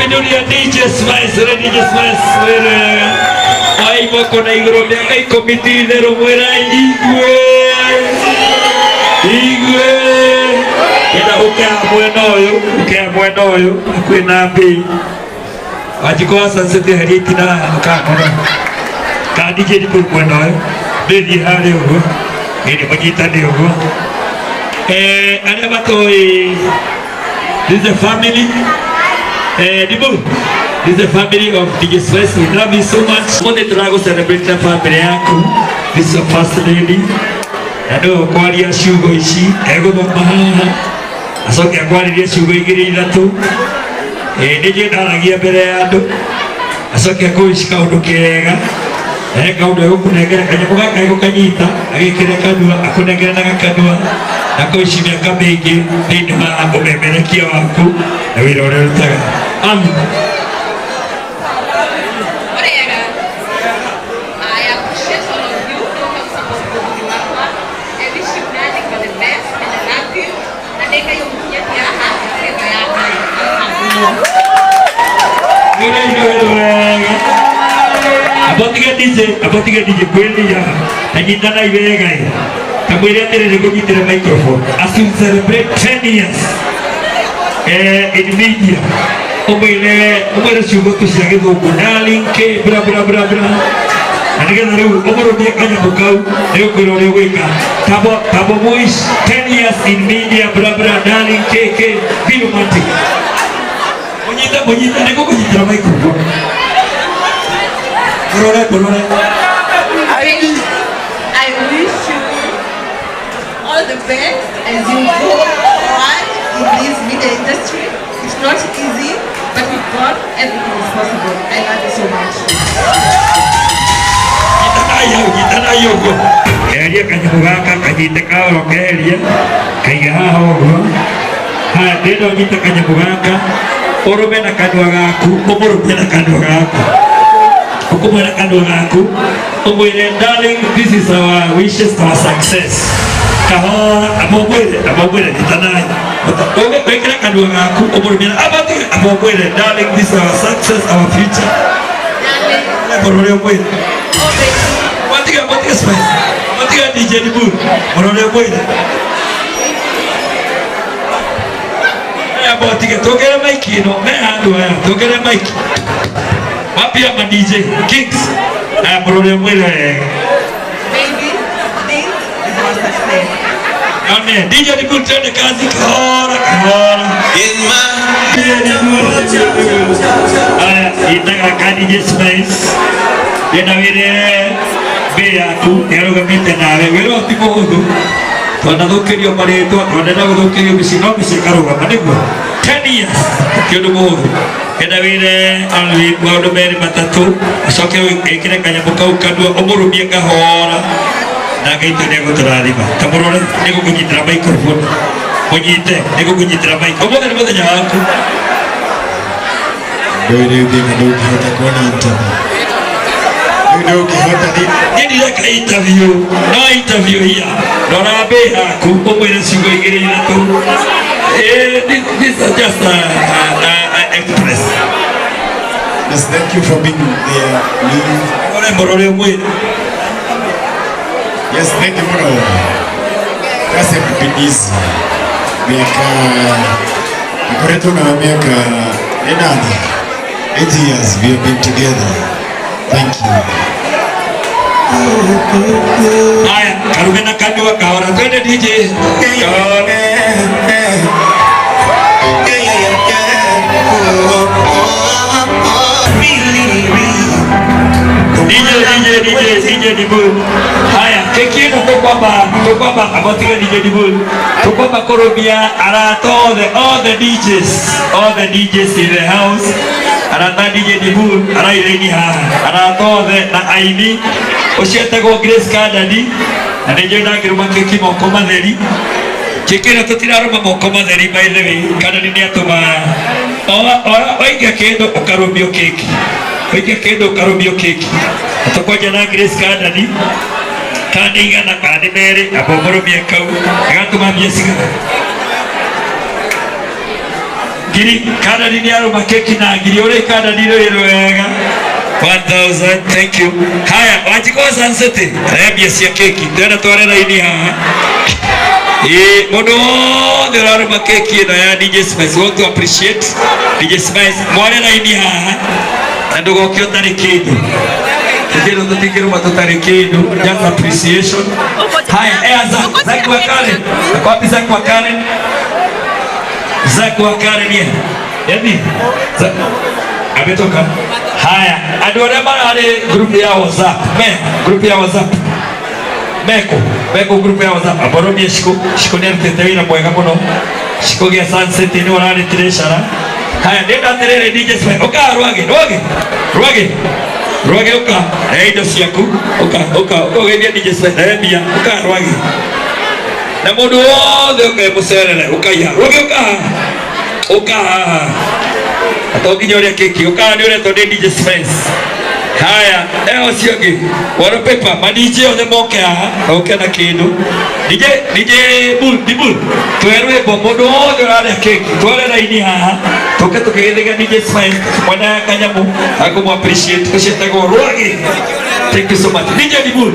Mutumia DJ Spice, DJ Spice. Ai boko na igro miaka ikomiti thero mwera igwe. Ina ukea mweno oyo kwina mbi. Wajiko sansete hariti na mukakora. Ka DJ ni mweno oyo. Dedi hale oyo. Ini manyitani oyo. Ane matoi. This is a family. Dibu. This is the family of DJ Spice. We love you so much. Monday to celebrate the family yako. This is your first lady. Nado kwali ya shugo ishi. Ego mama. Asoke kwali ya shugo igiri ilatu. Nije naragia bere yadu. Asoke kuishi kaudu kirega. Kaudu yuku negera kanyamuga kaigo kanyita. Agikire kadua. Akunegera naga kadua. Nako ishi miaka mingi. Nindima umemerekia waku. Na wira urerutaga. Amen. Abotiga DJ kweli ya najitana ibega hii kamwele tere nego jitire microphone as you celebrate 10 years in media umwele shugo tusiage dhugu nalinke bra anigeza reu umoro dia kanya bukau leo kwelo leo weka tabo boys 10 years in media bra nalinke bilo mati monyita nego kujitira microphone Borore. I wish you all the best as you go on in this media industry. It's not easy, but with God, everything is possible. I love you so much. Gitana yogo. Keria kanyamugaka kanyite kaoro keria. Kaiga hogo. Dedo gita kanyamugaka. Orobe na kanwa gaku, omorobe na kanwa gaku. Ukumwena kando gaku. Umwene darling, this is our wishes, our success. Kahora amobwele gitanai. Oge kwekera kando gaku. Umorobe na amobwele darling, this is our success, our future. Morole omwele. Watiga Spice. Watiga DJ Dibu. Morole omwele. Watiga tokere maiki no. Me Andu tokere maiki. Wapi ama DJ Kings? Morole omwele. Baby, this is our success. Amen. DJ Dibu tende kazi kahora. In my Itaga ka DJ Spice. Yena vire bea tu eroga mite nawe wero tipo hudu. Twana dokerio mareto, twana na dokerio bisino bisikaruga manego. 10 years. Kiodo modu. Yena vire alwi wado beri matatu. Soke ekire kanya bukau kadua omuru biega hora. Naga itu nego terarima. Tamurore nego kujitra microphone. Monyite nego kujitra mic. Omoga nego jawaku. Wewe ndio hata kuona interview. Ndio ukihota nini leka interview. No interview here. Dora be aku omwele singo igere ina tu. This is just express. Yes, thank you for being there. Morole omwele. Yes, thank you bro. Kasi kupindizi. Miaka nikoreto na miaka 8 years we have been together. Thank you. Haya, karumena kadua kahora. Twende DJ. DJ Dibu. Haya, keki ino tukwamba abotiga DJ Dibu. Tukwamba korobia arato all the DJs in the house. Arata DJ Dibu, araireni arato na aini. Oshietego Grace Kadadi. Anejo na giruma keki moko matheri. Keki ino tutiraruma moko matheri by the way. Kadadi ni atuma. Oiga kendo ukarubio keki. Atakoja na Grace Kadadi. Kaniga na kadimere abomoro miekau. Agatuma miesiga. Giri kada ni aro makeki na giri ore kada ni wega 1000. Thank you. Haya wachiko sansete rebia cia keki ndena tware raini haha modo there are makeki na ya DJ Spice. Want to appreciate DJ Spice mware raini haha na ndugo kio tarikidu kero tutikiro matotarikidu just appreciation. Haya Zaku wakale kwa Zaku wakale Zaku wakale ni yaani ametoka. Haya Andu wale bana group ya WhatsApp group ya WhatsApp Meko group ya WhatsApp aboromie shiko ni mtetewira mwega muno shiko gia sunset ni wanani tireshara. Haya nenda terere DJ Spice oka Rwage oka indo ciaku oka geithia DJ Spice rebia oka rwage na mundu wothe oka mucerere ukaiha Rwage oka atonginya uria keki oka ni uretwo ni DJ Spice. Haya eo ciongi wallpaper ma DJ othe moke haha oke na kindu DJ Bull twerwe mundu wothe uraria keki tware raini haha toke tukigithiga DJ Spice mwana kanyamu akumu appreciate kucetagwo Rwage. Thank you so much DJ Bull.